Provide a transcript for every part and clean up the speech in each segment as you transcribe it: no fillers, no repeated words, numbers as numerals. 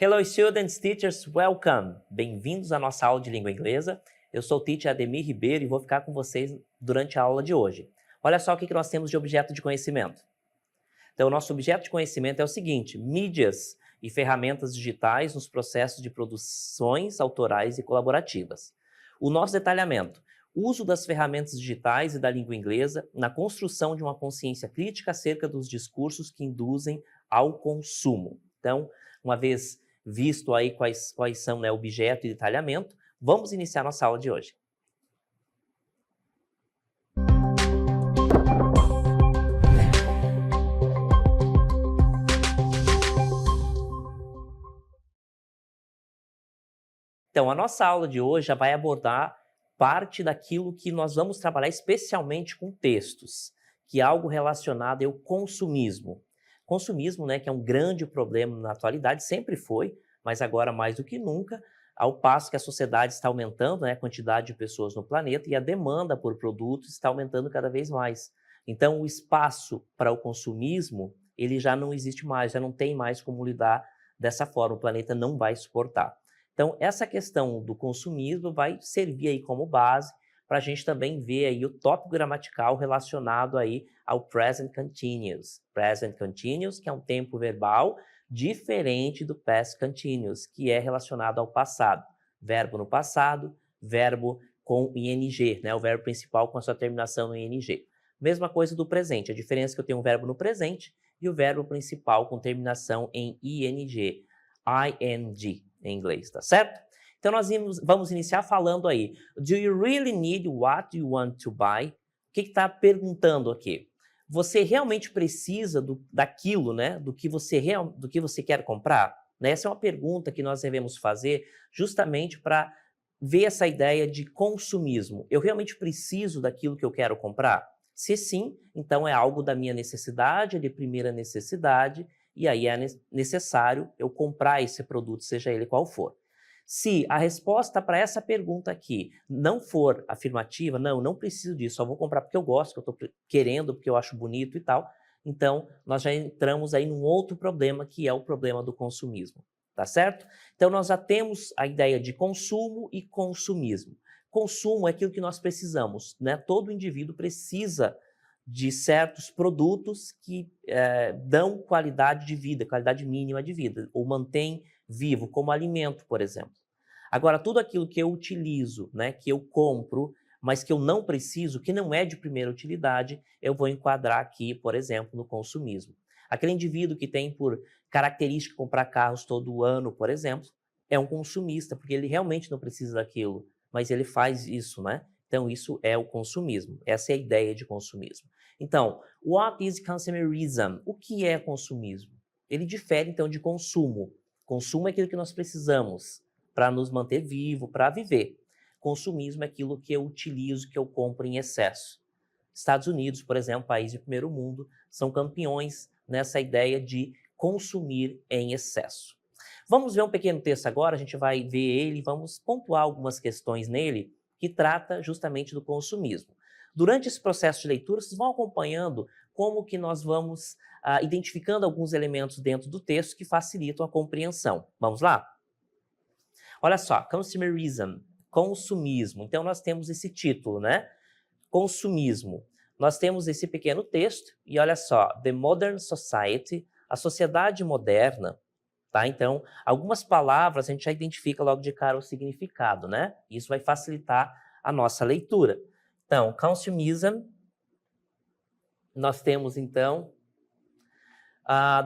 Hello students, teachers, welcome! Bem-vindos à nossa aula de língua inglesa. Eu sou o teacher Ademir Ribeiro e vou ficar com vocês durante a aula de hoje. Olha só o que nós temos de objeto de conhecimento. Então, o nosso objeto de conhecimento é o seguinte: mídias e ferramentas digitais nos processos de produções autorais e colaborativas. O nosso detalhamento: uso das ferramentas digitais e da língua inglesa na construção de uma consciência crítica acerca dos discursos que induzem ao consumo. Então, uma vez visto aí quais são, né, objeto e detalhamento, vamos iniciar nossa aula de hoje. Então, a nossa aula de hoje já vai abordar parte daquilo que nós vamos trabalhar especialmente com textos, que é algo relacionado ao consumismo. Consumismo, né, que é um grande problema na atualidade, sempre foi, mas agora mais do que nunca, ao passo que a sociedade está aumentando, né, a quantidade de pessoas no planeta e a demanda por produtos está aumentando cada vez mais. Então, o espaço para o consumismo, ele já não existe mais, já não tem mais como lidar dessa forma, o planeta não vai suportar. Então, essa questão do consumismo vai servir aí como base para a gente também ver aí o tópico gramatical relacionado aí ao present continuous. Present continuous, que é um tempo verbal diferente do past continuous, que é relacionado ao passado. Verbo no passado, verbo com ing, né? O verbo principal com a sua terminação no ing. Mesma coisa do presente, a diferença é que eu tenho um verbo no presente e o verbo principal com terminação em ing, em inglês, tá certo? Então, nós vamos iniciar falando aí. Do you really need what you want to buy? O que está perguntando aqui? Você realmente precisa daquilo, né? Do que você quer comprar? Né? Essa é uma pergunta que nós devemos fazer justamente para ver essa ideia de consumismo. Eu realmente preciso daquilo que eu quero comprar? Se sim, então é algo da minha necessidade, de primeira necessidade, e aí é necessário eu comprar esse produto, seja ele qual for. Se a resposta para essa pergunta aqui não for afirmativa, não preciso disso, só vou comprar porque eu gosto, que eu estou querendo, porque eu acho bonito e tal, então nós já entramos aí num outro problema, que é o problema do consumismo, tá certo? Então nós já temos a ideia de consumo e consumismo. Consumo é aquilo que nós precisamos, né? Todo indivíduo precisa de certos produtos que dão qualidade de vida, qualidade mínima de vida, ou mantém vivo, como alimento, por exemplo. Agora, tudo aquilo que eu utilizo, né, que eu compro, mas que eu não preciso, que não é de primeira utilidade, eu vou enquadrar aqui, por exemplo, no consumismo. Aquele indivíduo que tem por característica comprar carros todo ano, por exemplo, é um consumista, porque ele realmente não precisa daquilo, mas ele faz isso, né? Então, isso é o consumismo. Essa é a ideia de consumismo. Então, what is consumerism? O que é consumismo? Ele difere, então, de consumo. Consumo é aquilo que nós precisamos para nos manter vivo, para viver. Consumismo é aquilo que eu utilizo, que eu compro em excesso. Estados Unidos, por exemplo, país de primeiro mundo, são campeões nessa ideia de consumir em excesso. Vamos ver um pequeno texto agora, a gente vai ver ele, vamos pontuar algumas questões nele, que trata justamente do consumismo. Durante esse processo de leitura, vocês vão acompanhando como que nós vamos identificando alguns elementos dentro do texto que facilitam a compreensão. Vamos lá? Olha só, consumerism, consumismo. Então, nós temos esse título, né? Consumismo. Nós temos esse pequeno texto e olha só, The Modern Society, a sociedade moderna, tá? Então, algumas palavras a gente já identifica logo de cara o significado, né? Isso vai facilitar a nossa leitura. Então, consumism, nós temos então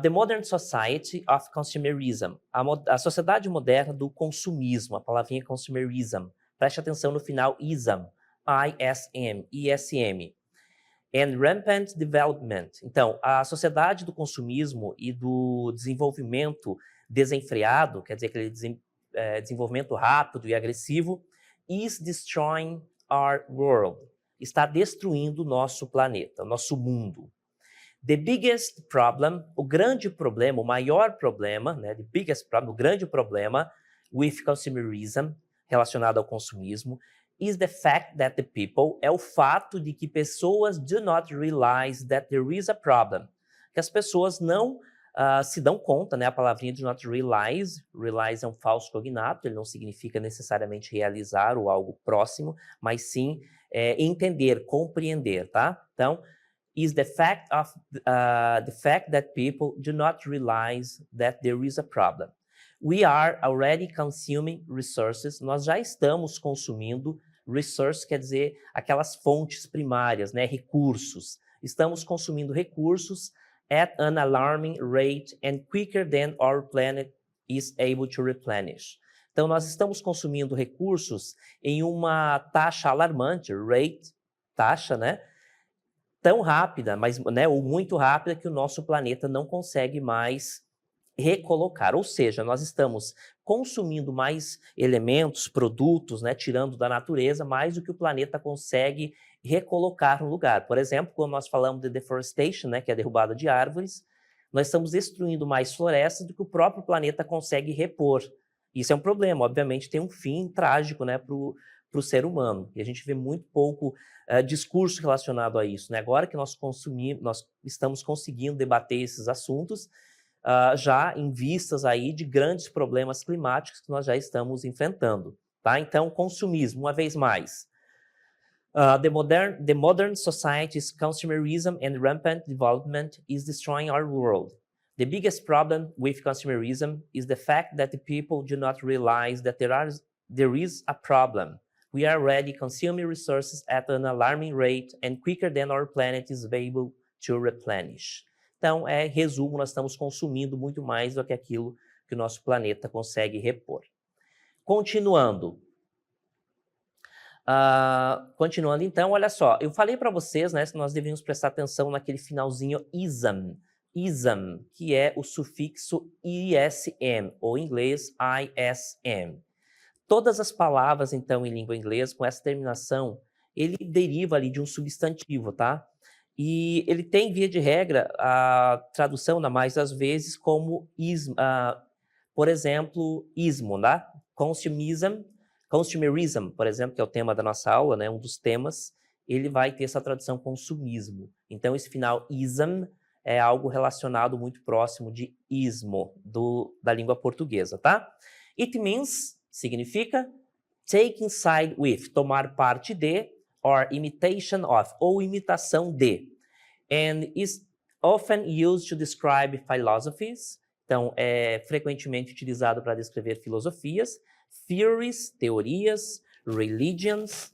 The Modern Society of Consumerism, a sociedade moderna do consumismo, a palavrinha consumerism. Preste atenção no final, ism, I-S-M, and rampant development. Então, a sociedade do consumismo e do desenvolvimento desenfreado, quer dizer, aquele desenvolvimento rápido e agressivo, is destroying our world. Está destruindo o nosso planeta, o nosso mundo. The biggest problem, o grande problema, o maior problema, né, the biggest problem, o grande problema with consumerism, relacionado ao consumismo, is the fact that the people, é o fato de que pessoas do not realize that there is a problem, que as pessoas não se dão conta, né? A palavrinha do not realize. Realize é um falso cognato, ele não significa necessariamente realizar ou algo próximo, mas sim entender, compreender, tá? Então, is the fact that people do not realize that there is a problem. We are already consuming resources. Nós já estamos consumindo resources, quer dizer aquelas fontes primárias, né? Recursos. Estamos consumindo recursos at an alarming rate and quicker than our planet is able to replenish. Então, nós estamos consumindo recursos em uma taxa alarmante, rate, taxa, né? Tão rápida, mas, né, ou muito rápida que o nosso planeta não consegue mais recolocar. Ou seja, nós estamos consumindo mais elementos, produtos, né, tirando da natureza, mais do que o planeta consegue recolocar no lugar. Por exemplo, quando nós falamos de deforestation, né, que é a derrubada de árvores, nós estamos destruindo mais florestas do que o próprio planeta consegue repor. Isso é um problema, obviamente tem um fim trágico, né, para o ser humano. E a gente vê muito pouco discurso relacionado a isso, né? Agora que nós estamos conseguindo debater esses assuntos, já em vistas aí de grandes problemas climáticos que nós já estamos enfrentando, tá? Então, consumismo, uma vez mais. The modern society's consumerism and rampant development is destroying our world. The biggest problem with consumerism is the fact that the people do not realize that there is a problem. We are already consuming resources at an alarming rate and quicker than our planet is able to replenish. Então, resumo, nós estamos consumindo muito mais do que aquilo que o nosso planeta consegue repor. Continuando. Continuando, então, olha só, eu falei para vocês, né, que nós deveríamos prestar atenção naquele finalzinho ism, que é o sufixo ism, ou em inglês ism. Todas as palavras, então, em língua inglesa, com essa terminação, ele deriva ali de um substantivo, tá? E ele tem, via de regra, a tradução, na mais das vezes, como ismo, por exemplo, ismo, tá? Consumerism, por exemplo, que é o tema da nossa aula, né? Um dos temas, ele vai ter essa tradução consumismo. Então, esse final ism é algo relacionado muito próximo de ismo, da língua portuguesa, tá? It means significa taking side with, tomar parte de, or imitation of, ou imitação de. And is often used to describe philosophies, então é frequentemente utilizado para descrever filosofias, theories, teorias,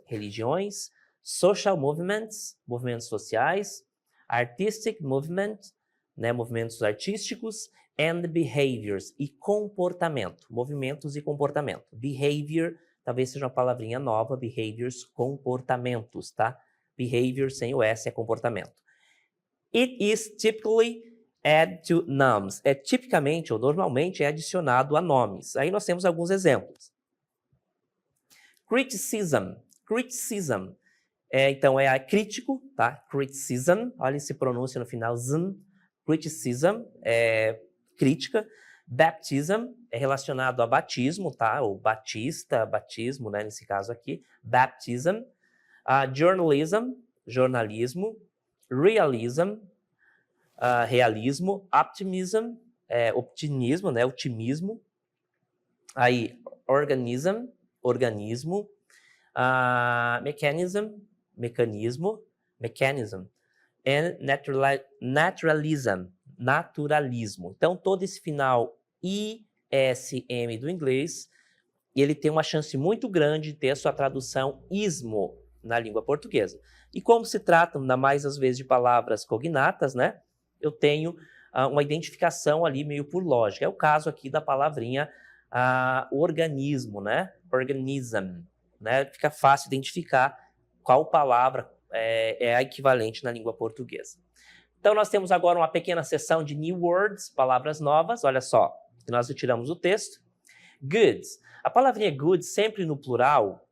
religiões, social movements, movimentos sociais, artistic movement, né, movimentos artísticos, and behaviors, e comportamento, movimentos e comportamento. Behavior, talvez seja uma palavrinha nova, behaviors, comportamentos, tá? Behavior sem o S é comportamento. It is typically added to nouns. Tipicamente ou normalmente é adicionado a nomes. Aí nós temos alguns exemplos. Criticism. Então é crítico, tá? Criticism, olha se pronuncia no final, zm. Criticism é crítica. Baptism é relacionado a batismo, tá? Ou batismo, né? Nesse caso aqui. Baptism. Journalism, jornalismo. Realism, realismo. Optimism, optimismo, né? Otimismo. Aí, organismo. Mecanismo. And naturalismo. Então, todo esse final ISM do inglês, ele tem uma chance muito grande de ter a sua tradução ismo na língua portuguesa. E como se trata, ainda mais às vezes, de palavras cognatas, né? Eu tenho uma identificação ali meio por lógica. É o caso aqui da palavrinha organismo, né? Organism, né? Fica fácil identificar qual palavra é a equivalente na língua portuguesa. Então, nós temos agora uma pequena seção de new words, palavras novas. Olha só, que nós retiramos do texto. Goods. A palavrinha goods, sempre no plural,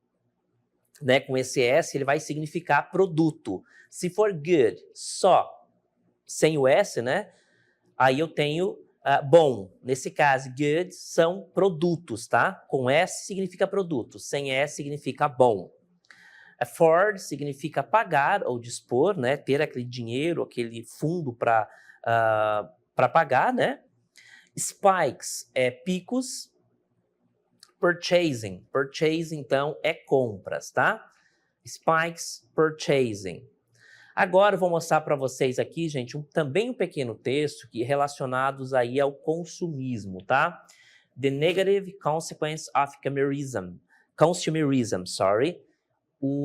né, com esse S, ele vai significar produto. Se for good só sem o S, né, aí eu tenho bom. Nesse caso, goods são produtos, tá? Com S significa produto, sem S significa bom. Afford significa pagar ou dispor, né? Ter aquele dinheiro, aquele fundo para para pagar, né? Spikes é picos. Purchasing. Purchasing, então, é compras, tá? Spikes, purchasing. Agora eu vou mostrar para vocês aqui, gente, também um pequeno texto que relacionados aí ao consumismo, tá? The negative consequence of consumerism, sorry.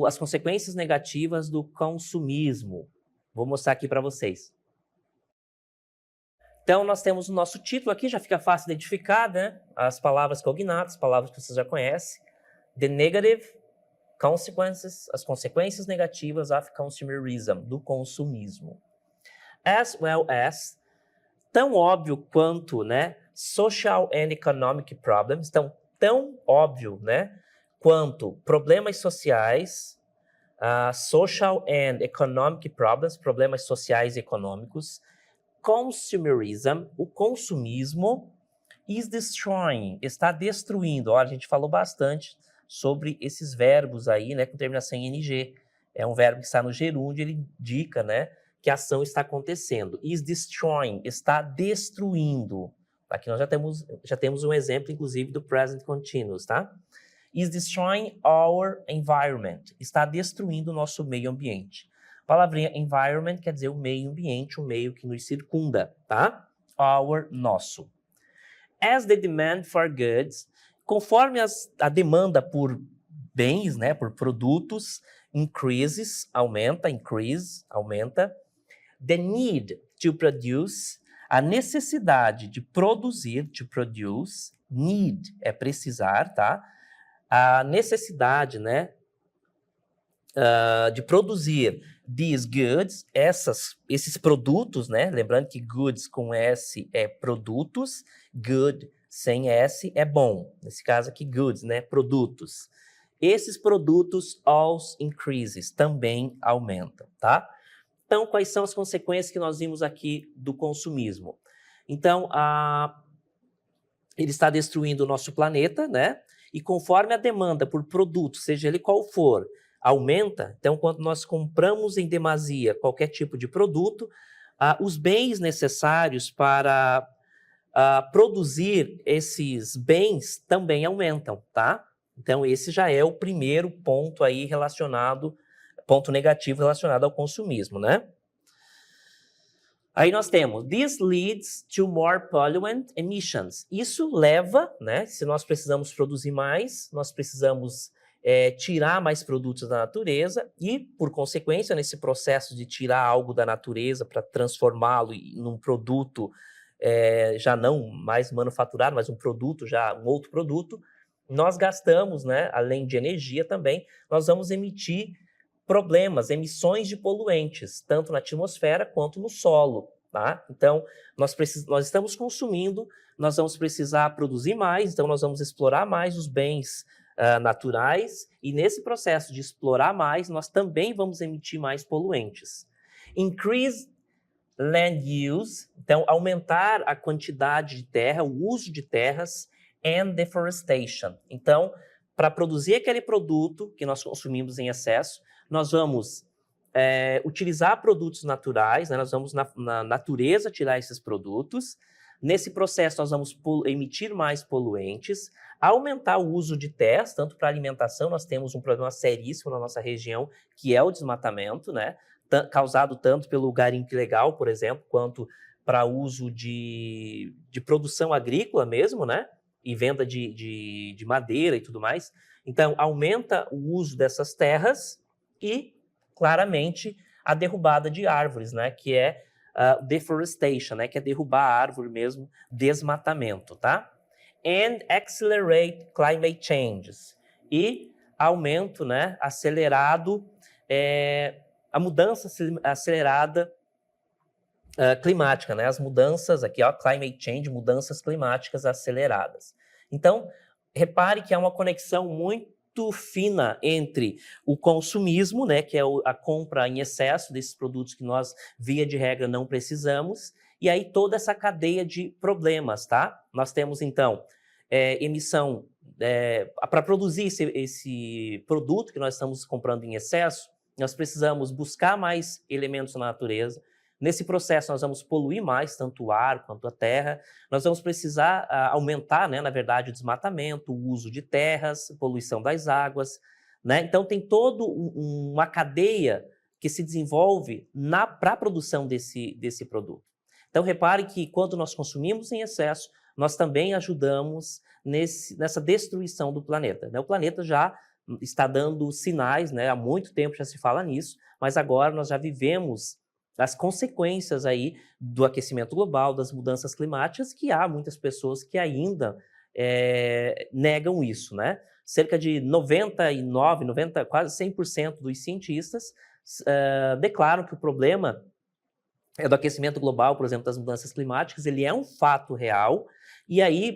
As consequências negativas do consumismo. Vou mostrar aqui para vocês. Então, nós temos o nosso título aqui, já fica fácil identificar, né? As palavras cognatas, palavras que vocês já conhecem. The negative consequences, as consequências negativas of consumerism, do consumismo. As well as, tão óbvio quanto, né? Social and economic problems, então, tão óbvio, né? Quanto problemas sociais, social and economic problems, problemas sociais e econômicos. Consumerism, o consumismo, is destroying, está destruindo. Olha, a gente falou bastante sobre esses verbos aí, né, com terminação em ing. É um verbo que está no gerúndio, ele indica, né, que a ação está acontecendo. Is destroying, está destruindo. Aqui nós já temos um exemplo, inclusive, do present continuous, tá? Is destroying our environment, está destruindo o nosso meio ambiente. A palavrinha environment quer dizer o meio ambiente, o meio que nos circunda, tá? Our, nosso. As the demand for goods, conforme a demanda por bens, né, por produtos, increases, aumenta, the need to produce, a necessidade de produzir, to produce, need é precisar, tá? A necessidade, né, de produzir these goods, esses produtos, né? Lembrando que goods com S é produtos, good sem S é bom. Nesse caso aqui, goods, né? Produtos. Esses produtos, also increases, também aumentam, tá? Então, quais são as consequências que nós vimos aqui do consumismo? Então, ele está destruindo o nosso planeta, né? E conforme a demanda por produto, seja ele qual for, aumenta, então quando nós compramos em demasia qualquer tipo de produto, os bens necessários para produzir esses bens também aumentam, tá? Então esse já é o primeiro ponto aí ponto negativo relacionado ao consumismo, né? Aí nós temos, this leads to more pollutant emissions. Isso leva, né? Se nós precisamos produzir mais, nós precisamos tirar mais produtos da natureza e, por consequência, nesse processo de tirar algo da natureza para transformá-lo num produto já não mais manufaturado, mas um outro produto, nós gastamos, né? Além de energia também, nós vamos emitir emissões de poluentes, tanto na atmosfera quanto no solo, tá? Então, nós estamos consumindo, nós vamos precisar produzir mais, então nós vamos explorar mais os bens naturais, e nesse processo de explorar mais, nós também vamos emitir mais poluentes. Increase land use, então aumentar a quantidade de terra, o uso de terras, and deforestation. Então, para produzir aquele produto que nós consumimos em excesso, nós vamos utilizar produtos naturais, né? Nós vamos na natureza tirar esses produtos. Nesse processo, nós vamos emitir mais poluentes, aumentar o uso de terras, tanto para alimentação, nós temos um problema seríssimo na nossa região, que é o desmatamento, né? Causado tanto pelo garimpo ilegal, por exemplo, quanto para uso de produção agrícola mesmo, né? E venda de madeira e tudo mais. Então, aumenta o uso dessas terras e, claramente, a derrubada de árvores, né? Que é deforestation, né? Que é derrubar a árvore mesmo, desmatamento, tá? And accelerate climate changes. E aumento, né? Acelerado, a mudança acelerada climática, né? As mudanças aqui, ó, climate change, mudanças climáticas aceleradas. Então, repare que há uma conexão muito fina entre o consumismo, né, que é a compra em excesso desses produtos que nós, via de regra, não precisamos, e aí toda essa cadeia de problemas, tá? Nós temos, então, emissão, para produzir esse produto que nós estamos comprando em excesso, nós precisamos buscar mais elementos na natureza, Nesse processo, nós vamos poluir mais, tanto o ar quanto a terra. Nós vamos precisar aumentar, né, na verdade, o desmatamento, o uso de terras, poluição das águas, né? Então, tem toda uma cadeia que se desenvolve para a produção desse produto. Então, repare que quando nós consumimos em excesso, nós também ajudamos nessa destruição do planeta, né? O planeta já está dando sinais, né? Há muito tempo já se fala nisso, mas agora nós já vivemos as consequências aí do aquecimento global, das mudanças climáticas, que há muitas pessoas que ainda negam isso, né? Cerca de 99, 90, quase 100% dos cientistas declaram que o problema do aquecimento global, por exemplo, das mudanças climáticas, ele é um fato real, e aí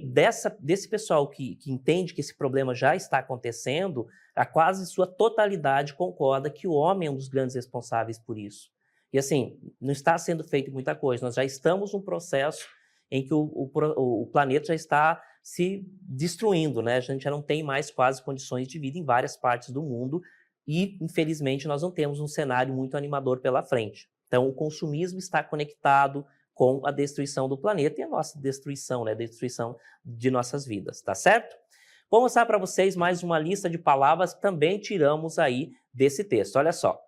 desse pessoal que entende que esse problema já está acontecendo, a quase sua totalidade concorda que o homem é um dos grandes responsáveis por isso. E assim, não está sendo feita muita coisa, nós já estamos num processo em que o planeta já está se destruindo, né? A gente já não tem mais quase condições de vida em várias partes do mundo, e infelizmente nós não temos um cenário muito animador pela frente. Então, o consumismo está conectado com a destruição do planeta e a nossa destruição, né? A destruição de nossas vidas, tá certo? Vou mostrar para vocês mais uma lista de palavras que também tiramos aí desse texto. Olha só.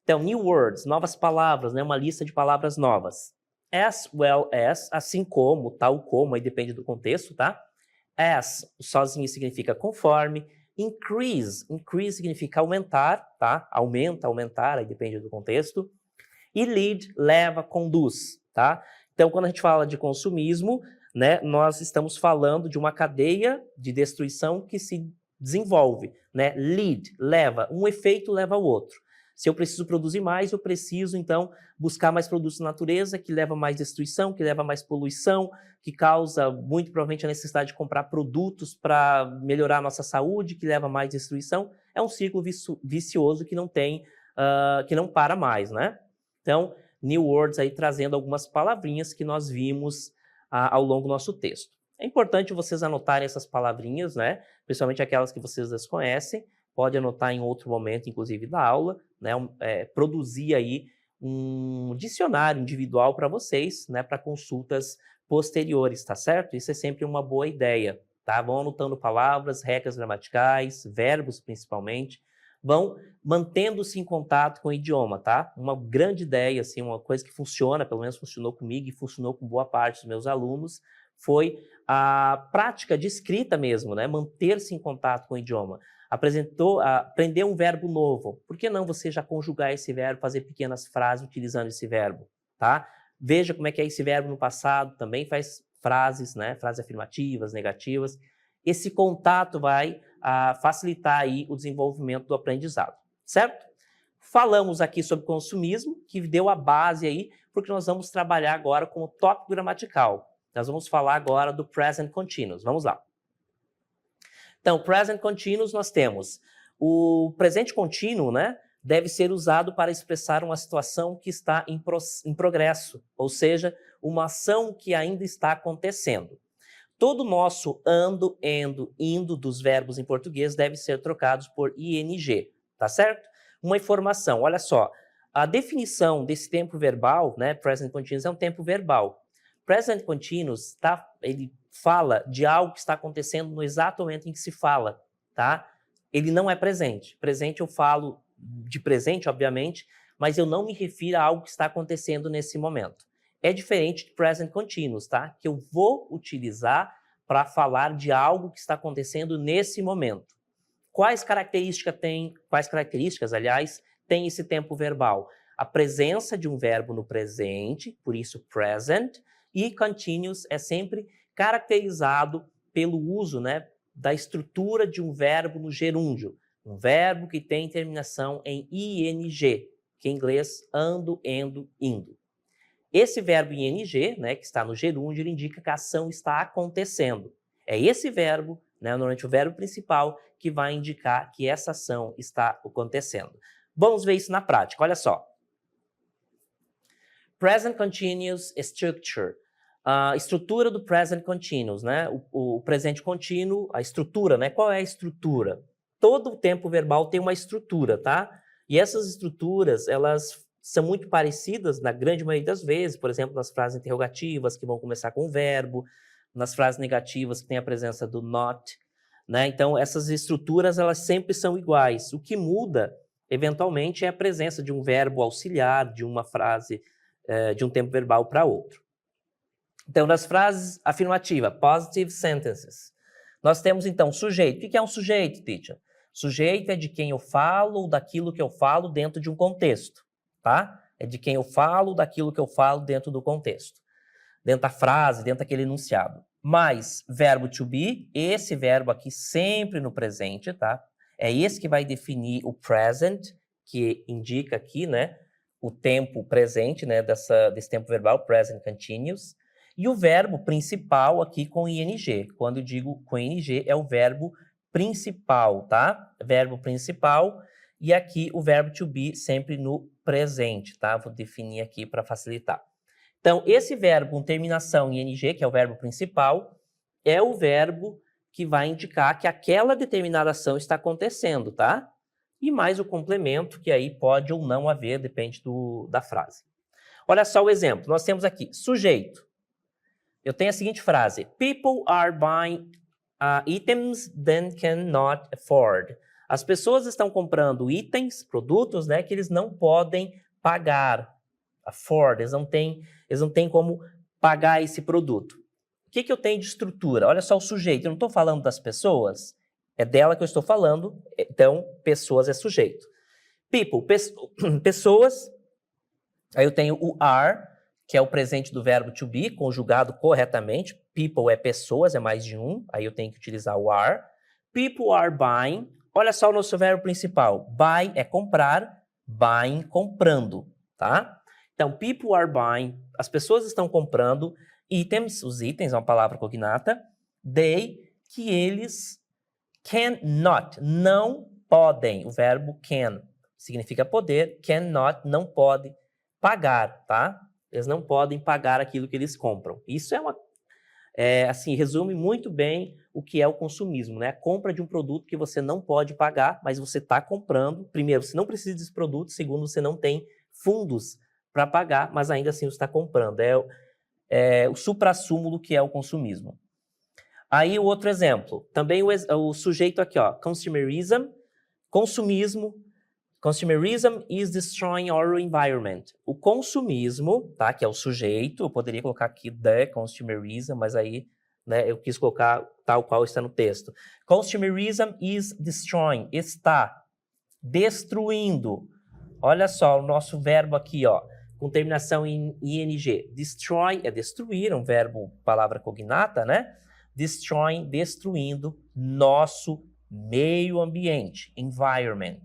Então, new words, novas palavras, né? Uma lista de palavras novas. As well as, assim como, tal como, aí depende do contexto, tá? As, sozinho significa conforme. Increase significa aumentar, tá? Aumenta, aumentar, aí depende do contexto. E lead, leva, conduz, tá? Então, quando a gente fala de consumismo, né, nós estamos falando de uma cadeia de destruição que se desenvolve, né? Lead, leva, um efeito leva ao outro. Se eu preciso produzir mais, eu preciso, então, buscar mais produtos da natureza, que leva mais destruição, que leva mais poluição, que causa, muito provavelmente, a necessidade de comprar produtos para melhorar a nossa saúde, que leva mais destruição. É um ciclo vicioso que não tem, que não para mais, né? Então, new words aí trazendo algumas palavrinhas que nós vimos ao longo do nosso texto. É importante vocês anotarem essas palavrinhas, né? Principalmente aquelas que vocês desconhecem. Pode anotar em outro momento, inclusive da aula, né? Produzir aí um dicionário individual para vocês, né? Para consultas posteriores, tá certo? Isso é sempre uma boa ideia, tá? Vão anotando palavras, regras gramaticais, verbos principalmente. Vão mantendo-se em contato com o idioma, tá? Uma grande ideia, assim, uma coisa que funciona, pelo menos funcionou comigo e funcionou com boa parte dos meus alunos, foi a prática de escrita mesmo, né? Manter-se em contato com o idioma. Aprender um verbo novo. Por que não você já conjugar esse verbo, fazer pequenas frases utilizando esse verbo, tá? Veja como é que é esse verbo no passado, também faz frases, né? Frases afirmativas, negativas. Esse contato vai facilitar aí o desenvolvimento do aprendizado, certo? Falamos aqui sobre consumismo, que deu a base aí, porque nós vamos trabalhar agora com o tópico gramatical. Nós vamos falar agora do present continuous. Vamos lá. Então, present continuous nós temos o presente contínuo, né? Deve ser usado para expressar uma situação que está em progresso, ou seja, uma ação que ainda está acontecendo. Todo o nosso ando, endo, indo dos verbos em português deve ser trocados por ing, tá certo? Uma informação, olha só, a definição desse tempo verbal, né, present continuous é um tempo verbal. Present continuous, ele fala de algo que está acontecendo no exato momento em que se fala, tá? Ele não é presente. Presente eu falo de presente, obviamente, mas eu não me refiro a algo que está acontecendo nesse momento. É diferente de present continuous, tá? Que eu vou utilizar para falar de algo que está acontecendo nesse momento. Quais características, aliás, tem esse tempo verbal? A presença de um verbo no presente, por isso present, e continuous é sempre caracterizado pelo uso, né, da estrutura de um verbo no gerúndio. Um verbo que tem terminação em ing, que em inglês ando, endo, indo. Esse verbo ing, né, que está no gerúndio, ele indica que a ação está acontecendo. É esse verbo, né, normalmente o verbo principal, que vai indicar que essa ação está acontecendo. Vamos ver isso na prática, olha só. Present Continuous Structure. A estrutura do Present Continuous, né? O presente contínuo, a estrutura, né? Qual é a estrutura? Todo o tempo verbal tem uma estrutura, tá? E essas estruturas, elas são muito parecidas na grande maioria das vezes, por exemplo, nas frases interrogativas, que vão começar com o verbo, nas frases negativas, que tem a presença do not, né? Então, essas estruturas, elas sempre são iguais. O que muda, eventualmente, é a presença de um verbo auxiliar, de uma frase, de um tempo verbal para outro. Então, nas frases afirmativas, positive sentences, nós temos, então, sujeito. O que é um sujeito, teacher? Sujeito é de quem eu falo ou daquilo que eu falo dentro de um contexto, tá? É de quem eu falo ou daquilo que eu falo dentro do contexto. Dentro da frase, dentro daquele enunciado. Mas verbo to be, esse verbo aqui sempre no presente, tá? É esse que vai definir o present, que indica aqui, né, o tempo presente, né, desse tempo verbal, present continuous. E o verbo principal aqui com ing. Quando eu digo com ing, é o verbo principal, tá? Verbo principal. E aqui o verbo to be sempre no presente, tá? Vou definir aqui para facilitar. Então, esse verbo com terminação em ing, que é o verbo principal, é o verbo que vai indicar que aquela determinada ação está acontecendo, tá? E mais o complemento, que aí pode ou não haver, depende da frase. Olha só o exemplo. Nós temos aqui, sujeito. Eu tenho a seguinte frase. People are buying items they cannot afford. As pessoas estão comprando itens, produtos, né, que eles não podem pagar. Afford, eles não têm como pagar esse produto. O que eu tenho de estrutura? Olha só o sujeito. Eu não estou falando das pessoas. É dela que eu estou falando. Então, pessoas é sujeito. People, pessoas. Aí eu tenho o are, que é o presente do verbo to be, conjugado corretamente. People é pessoas, é mais de um. Aí eu tenho que utilizar o are. People are buying. Olha só o nosso verbo principal. Buy é comprar. Buying, comprando, tá? Então, people are buying. As pessoas estão comprando items. Os itens é uma palavra cognata. They, que eles cannot, não podem. O verbo can significa poder. Cannot, não pode pagar, tá? Eles não podem pagar aquilo que eles compram. Isso assim, resume muito bem o que é o consumismo, né? A compra de um produto que você não pode pagar, mas você está comprando. Primeiro, você não precisa desse produto. Segundo, você não tem fundos para pagar, mas ainda assim você está comprando. É o suprassumo do que é o consumismo. Aí o outro exemplo, também o sujeito aqui, ó, consumerism, consumismo. Consumerism is destroying our environment. O consumismo, tá, que é o sujeito, eu poderia colocar aqui the consumerism, mas aí, né, eu quis colocar tal qual está no texto. Consumerism is destroying, está destruindo. Olha só o nosso verbo aqui, ó, com terminação em ing. Destroy é destruir, um verbo, palavra cognata, né? Destroying, destruindo nosso meio ambiente, environment.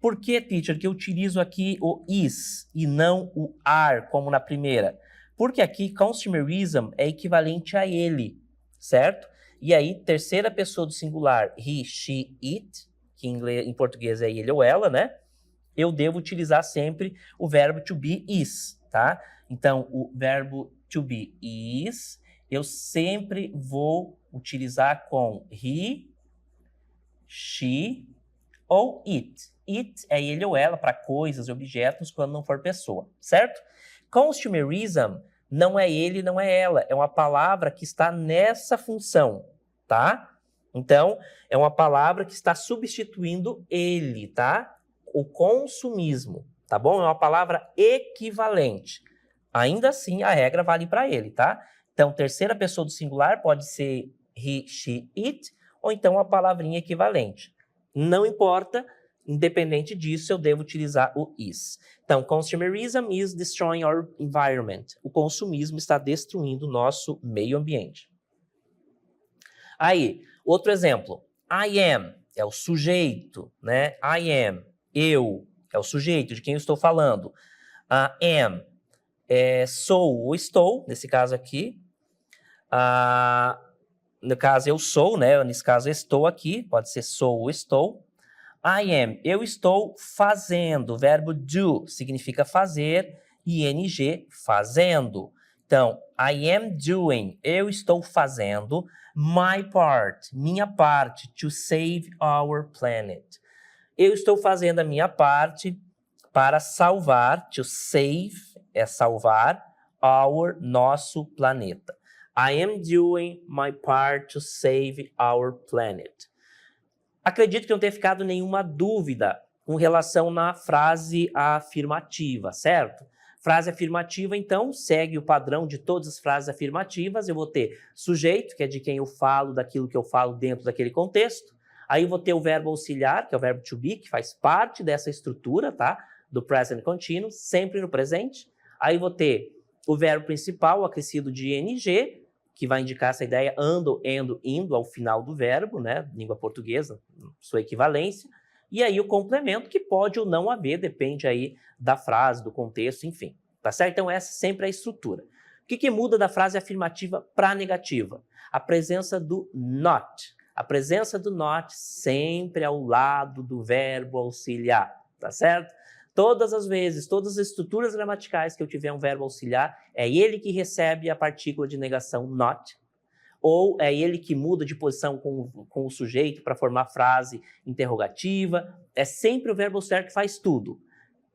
Por que, teacher, que eu utilizo aqui o is e não o are, como na primeira? Porque aqui consumerism é equivalente a ele, certo? E aí, terceira pessoa do singular, he, she, it, que em português é ele ou ela, né? Eu devo utilizar sempre o verbo to be is, tá? Então, o verbo to be is, eu sempre vou utilizar com he, she ou it. It é ele ou ela para coisas e objetos quando não for pessoa, certo? Consumerism não é ele, não é ela. É uma palavra que está nessa função, tá? Então, é uma palavra que está substituindo ele, tá? O consumismo, tá bom? É uma palavra equivalente. Ainda assim, a regra vale para ele, tá? Então, terceira pessoa do singular pode ser he, she, it, ou então a palavrinha equivalente. Não importa, independente disso, eu devo utilizar o is. Então, consumerism is destroying our environment. O consumismo está destruindo o nosso meio ambiente. Aí, outro exemplo. I am é o sujeito, né? I am, eu, é o sujeito de quem eu estou falando. Am, sou ou estou, nesse caso aqui. No caso, eu sou, né? Nesse caso, estou aqui. Pode ser sou ou estou. I am, eu estou fazendo. O verbo do significa fazer. ING, fazendo. Então, I am doing, eu estou fazendo. My part, minha parte. To save our planet. Eu estou fazendo a minha parte para salvar, to save, é salvar, nosso planeta. I am doing my part to save our planet. Acredito que não tenha ficado nenhuma dúvida com relação na frase afirmativa, certo? Frase afirmativa, então, segue o padrão de todas as frases afirmativas. Eu vou ter sujeito, que é de quem eu falo, daquilo que eu falo dentro daquele contexto. Aí eu vou ter o verbo auxiliar, que é o verbo to be, que faz parte dessa estrutura, tá? Do present continuous, sempre no presente. Aí eu vou ter o verbo principal, acrescido de ing, que vai indicar essa ideia ando, endo, indo ao final do verbo, né? Língua portuguesa, sua equivalência. E aí o complemento, que pode ou não haver, depende aí da frase, do contexto, enfim. Tá certo? Então essa sempre é a estrutura. O que muda da frase afirmativa para negativa? A presença do not. A presença do not sempre ao lado do verbo auxiliar, tá certo? Todas as vezes, todas as estruturas gramaticais que eu tiver um verbo auxiliar, é ele que recebe a partícula de negação not, ou é ele que muda de posição com o sujeito para formar frase interrogativa. É sempre o verbo auxiliar que faz tudo.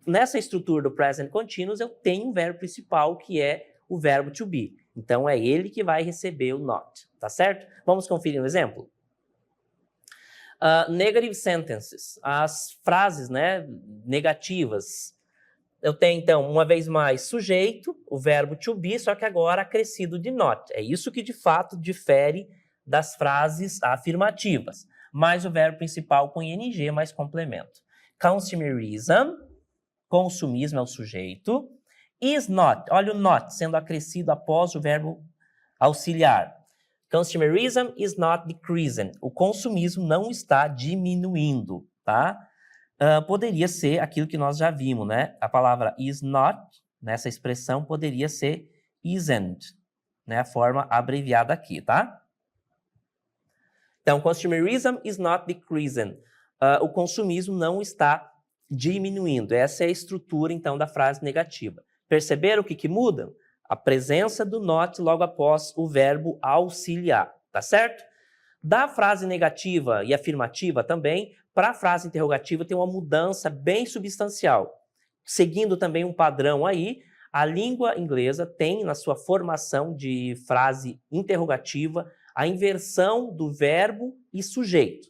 Nessa estrutura do present continuous, eu tenho um verbo principal, que é o verbo to be. Então, é ele que vai receber o not, tá certo? Vamos conferir um exemplo? Negative sentences, as frases, né, negativas. Eu tenho, então, uma vez mais, sujeito, o verbo to be, só que agora acrescido de not. É isso que, de fato, difere das frases afirmativas. Mais o verbo principal com ing, mais complemento. Consumerism, consumismo é o sujeito. Is not, olha o not sendo acrescido após o verbo auxiliar. Consumerism is not decreasing. O consumismo não está diminuindo, tá? Poderia ser aquilo que nós já vimos, né? A palavra is not, nessa expressão, poderia ser isn't, né? A forma abreviada aqui, tá? Então, consumerism is not decreasing. O consumismo não está diminuindo. Essa é a estrutura, então, da frase negativa. Perceberam o que muda? A presença do not logo após o verbo auxiliar, tá certo? Da frase negativa e afirmativa também, para a frase interrogativa tem uma mudança bem substancial. Seguindo também um padrão aí, a língua inglesa tem na sua formação de frase interrogativa a inversão do verbo e sujeito.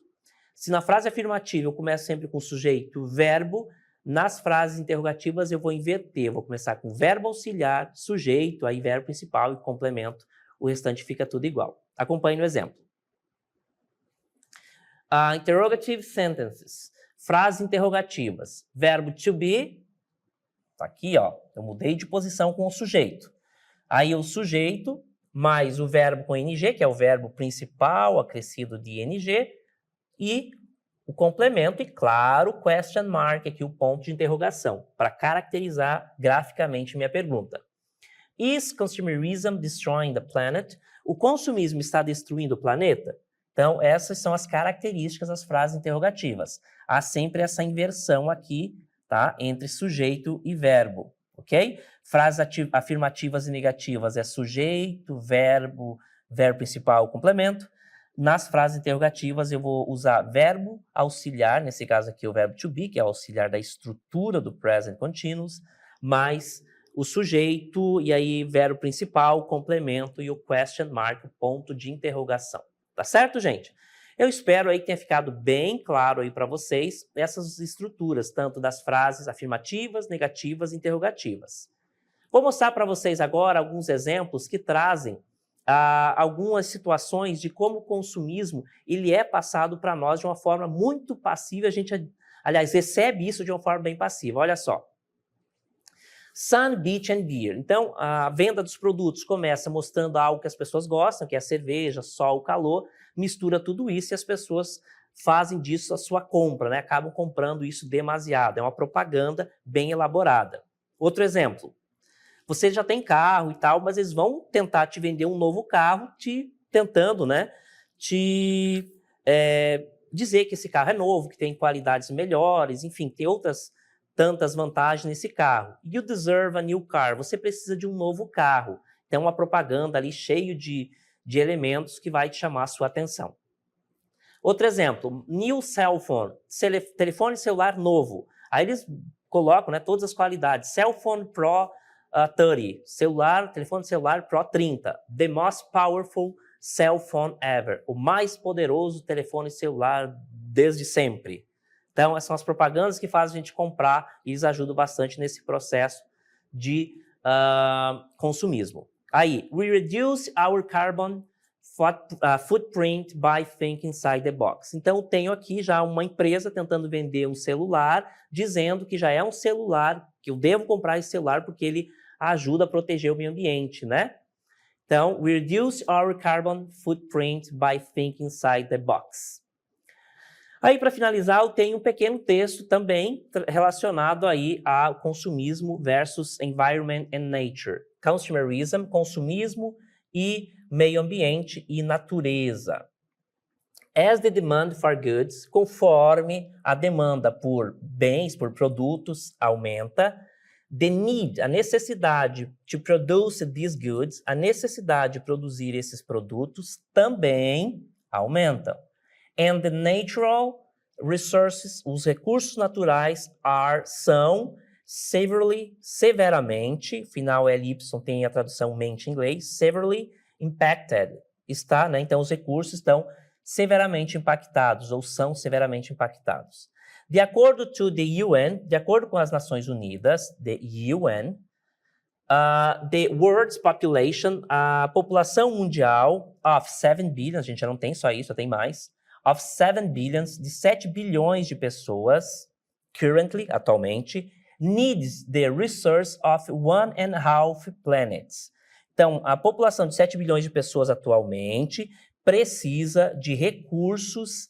Se na frase afirmativa eu começo sempre com sujeito, verbo, nas frases interrogativas eu vou inverter, vou começar com verbo auxiliar, sujeito, aí verbo principal e complemento, o restante fica tudo igual. Acompanhe no exemplo. Interrogative sentences, frases interrogativas, verbo to be, tá aqui, ó, eu mudei de posição com o sujeito. Aí o sujeito mais o verbo com ing, que é o verbo principal, acrescido de ing, e o complemento e, claro, question mark, aqui o ponto de interrogação, para caracterizar graficamente minha pergunta. Is consumerism destroying the planet? O consumismo está destruindo o planeta? Então, essas são as características das frases interrogativas. Há sempre essa inversão aqui, tá? Entre sujeito e verbo, ok? Frases afirmativas e negativas é sujeito, verbo, verbo principal, complemento. Nas frases interrogativas, eu vou usar verbo auxiliar, nesse caso aqui o verbo to be, que é o auxiliar da estrutura do present continuous, mais o sujeito, e aí verbo principal, complemento e o question mark, o ponto de interrogação. Tá certo, gente? Eu espero aí que tenha ficado bem claro aí para vocês essas estruturas, tanto das frases afirmativas, negativas e interrogativas. Vou mostrar para vocês agora alguns exemplos que trazem algumas situações de como o consumismo ele é passado para nós de uma forma muito passiva. A gente, aliás, recebe isso de uma forma bem passiva. Olha só. Sun, beach and beer. Então, a venda dos produtos começa mostrando algo que as pessoas gostam, que é a cerveja, sol, calor, mistura tudo isso e as pessoas fazem disso a sua compra, né? Acabam comprando isso demasiado. É uma propaganda bem elaborada. Outro exemplo. Você já tem carro e tal, mas eles vão tentar te vender um novo carro, tentando, né, dizer que esse carro é novo, que tem qualidades melhores, enfim, tem outras tantas vantagens nesse carro. You deserve a new car. Você precisa de um novo carro. Tem uma propaganda ali cheio de elementos que vai te chamar a sua atenção. Outro exemplo, new cell phone, telefone celular novo. Aí eles colocam, né, todas as qualidades. Cell Phone Pro 30, telefone celular Pro 30. The most powerful cell phone ever. O mais poderoso telefone celular desde sempre. Então, essas são as propagandas que fazem a gente comprar e eles ajudam bastante nesse processo de consumismo. Aí, we reduce our carbon footprint by thinking inside the box. Então, eu tenho aqui já uma empresa tentando vender um celular, dizendo que já é um celular, que eu devo comprar esse celular porque ele ajuda a proteger o meio ambiente, né? Então, we reduce our carbon footprint by thinking inside the box. Aí, para finalizar, eu tenho um pequeno texto também relacionado aí ao consumismo versus environment and nature. Consumerism, consumismo e meio ambiente e natureza. As the demand for goods, conforme a demanda por bens, por produtos aumenta, the need, a necessidade to produce these goods, a necessidade de produzir esses produtos também aumenta. And the natural resources, os recursos naturais são severamente, final LY tem a tradução mente em inglês, severely impacted, está, né? Então os recursos estão severamente impactados ou são severamente impactados. De acordo com as Nações Unidas, the UN, the world's population, a população mundial of 7 billion, a gente já não tem só isso, já tem mais, of 7 billions, de 7 bilhões de pessoas, atualmente, needs the resource of 1.5 planets. Então, a população de 7 bilhões de pessoas atualmente precisa de recursos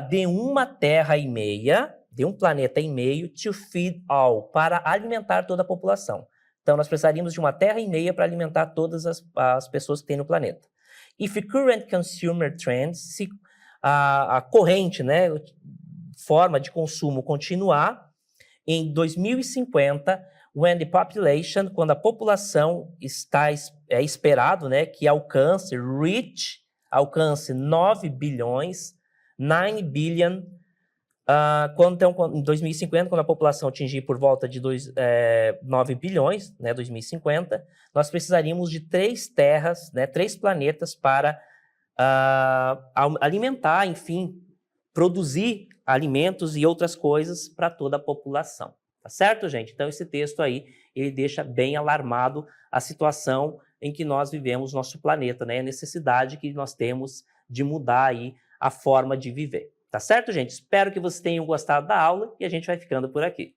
de uma terra e meia, de um planeta e meio, to feed all, para alimentar toda a população. Então, nós precisaríamos de uma terra e meia para alimentar todas as pessoas que tem no planeta. If current consumer trends, se a corrente, né, forma de consumo continuar, em 2050, when the population, quando a população é esperado, né, que alcance 9 bilhões, 9 billion, em 2050, quando a população atingir por volta de 9 bilhões, né, 2050, nós precisaríamos de 3 terras, né, 3 planetas para alimentar, enfim, produzir alimentos e outras coisas para toda a população. Tá certo, gente? Então, esse texto aí, ele deixa bem alarmado a situação em que nós vivemos nosso planeta, né? A necessidade que nós temos de mudar aí a forma de viver. Tá certo, gente? Espero que vocês tenham gostado da aula e a gente vai ficando por aqui.